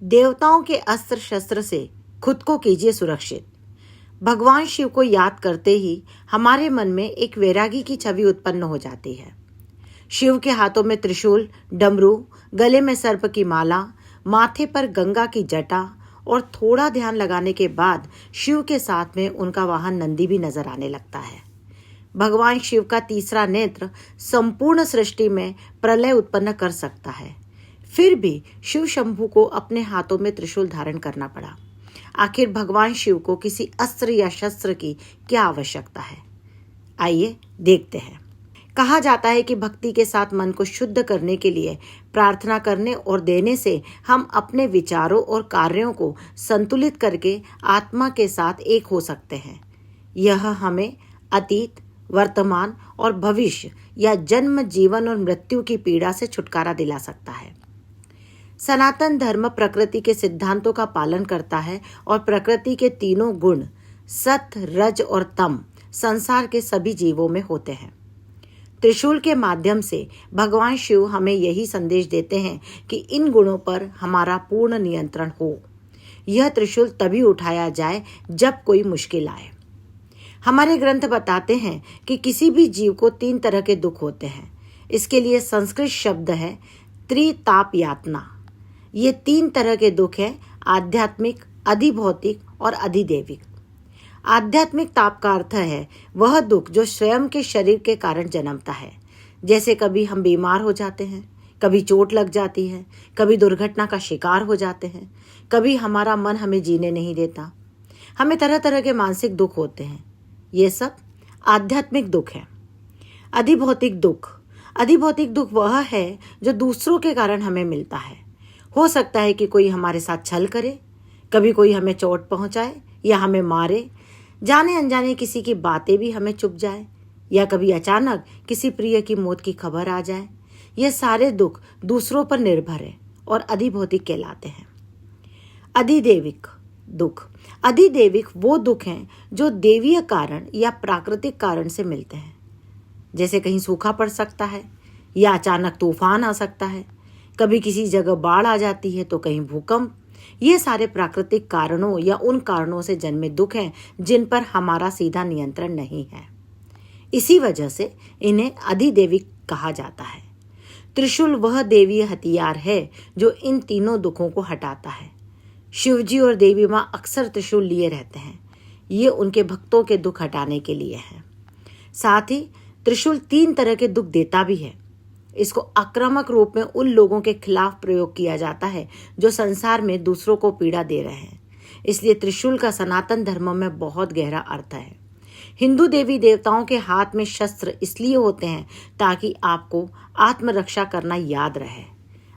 देवताओं के अस्त्र शस्त्र से खुद को कीजिए सुरक्षित। भगवान शिव को याद करते ही हमारे मन में एक वैरागी की छवि उत्पन्न हो जाती है। शिव के हाथों में त्रिशूल, डमरू, गले में सर्प की माला, माथे पर गंगा की जटा और थोड़ा ध्यान लगाने के बाद शिव के साथ में उनका वाहन नंदी भी नजर आने लगता है। भगवान शिव का तीसरा नेत्र संपूर्ण सृष्टि में प्रलय उत्पन्न कर सकता है। फिर भी शिव शंभू को अपने हाथों में त्रिशूल धारण करना पड़ा। आखिर भगवान शिव को किसी अस्त्र या शस्त्र की क्या आवश्यकता है? आइए देखते हैं। कहा जाता है कि भक्ति के साथ मन को शुद्ध करने के लिए प्रार्थना करने और देने से हम अपने विचारों और कार्यों को संतुलित करके आत्मा के साथ एक हो सकते हैं। यह हमें अतीत, वर्तमान और भविष्य या जन्म, जीवन और मृत्यु की पीड़ा से छुटकारा दिला सकता है। सनातन धर्म प्रकृति के सिद्धांतों का पालन करता है और प्रकृति के तीनों गुण सत, रज और तम संसार के सभी जीवों में होते हैं। त्रिशूल के माध्यम से भगवान शिव हमें यही संदेश देते हैं कि इन गुणों पर हमारा पूर्ण नियंत्रण हो। यह त्रिशूल तभी उठाया जाए जब कोई मुश्किल आए। हमारे ग्रंथ बताते हैं कि किसी भी जीव को 3 तरह के दुख होते हैं। इसके लिए संस्कृत शब्द है त्रिताप यातना। ये 3 तरह के दुख हैं: आध्यात्मिक, अधिभौतिक और अधिदैविक। आध्यात्मिक ताप का अर्थ है वह दुख जो स्वयं के शरीर के कारण जन्मता है। जैसे कभी हम बीमार हो जाते हैं, कभी चोट लग जाती है, कभी दुर्घटना का शिकार हो जाते हैं, कभी हमारा मन हमें जीने नहीं देता। हमें तरह तरह के मानसिक दुख होते हैं। ये सब आध्यात्मिक दुख है। अधिभौतिक दुख वह है जो दूसरों के कारण हमें मिलता है। हो सकता है कि कोई हमारे साथ छल करे, कभी कोई हमें चोट पहुंचाए या हमें मारे, जाने अनजाने किसी की बातें भी हमें चुभ जाए, या कभी अचानक किसी प्रिय की मौत की खबर आ जाए। ये सारे दुख दूसरों पर निर्भर है और अधिभौतिक कहलाते हैं। अधिदैविक वो दुख हैं जो देवीय कारण या प्राकृतिक कारण से मिलते हैं। जैसे कहीं सूखा पड़ सकता है या अचानक तूफान आ सकता है, कभी किसी जगह बाढ़ आ जाती है तो कहीं भूकंप। ये सारे प्राकृतिक कारणों या उन कारणों से जन्मे दुख हैं जिन पर हमारा सीधा नियंत्रण नहीं है। इसी वजह से इन्हें अधिदैविक कहा जाता है। त्रिशूल वह देवीय हथियार है जो इन तीनों दुखों को हटाता है। शिवजी और देवी माँ अक्सर त्रिशूल लिए रहते हैं। ये उनके भक्तों के दुख हटाने के लिए है। साथ ही त्रिशूल 3 तरह के दुख देता भी है। इसको आक्रामक रूप में उन लोगों के खिलाफ प्रयोग किया जाता है जो संसार में दूसरों को पीड़ा दे रहे हैं। इसलिए त्रिशूल का सनातन धर्म में बहुत गहरा अर्थ है। हिंदू देवी देवताओं के हाथ में शस्त्र इसलिए होते हैं ताकि आपको आत्मरक्षा करना याद रहे।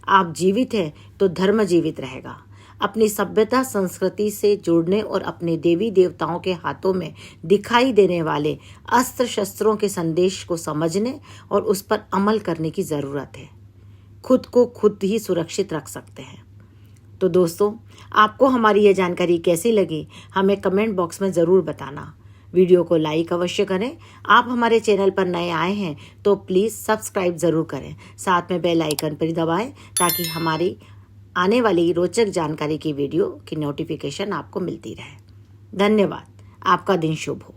आप जीवित हैं तो धर्म जीवित रहेगा। अपनी सभ्यता संस्कृति से जुड़ने और अपने देवी देवताओं के हाथों में दिखाई देने वाले अस्त्र शस्त्रों के संदेश को समझने और उस पर अमल करने की ज़रूरत है। खुद को खुद ही सुरक्षित रख सकते हैं। तो दोस्तों, आपको हमारी यह जानकारी कैसी लगी हमें कमेंट बॉक्स में ज़रूर बताना। वीडियो को लाइक अवश्य करें। आप हमारे चैनल पर नए आए हैं तो प्लीज़ सब्सक्राइब ज़रूर करें। साथ में बेल आइकन पर दबाएं ताकि हमारी आने वाली रोचक जानकारी की वीडियो की नोटिफिकेशन आपको मिलती रहे। धन्यवाद। आपका दिन शुभ हो।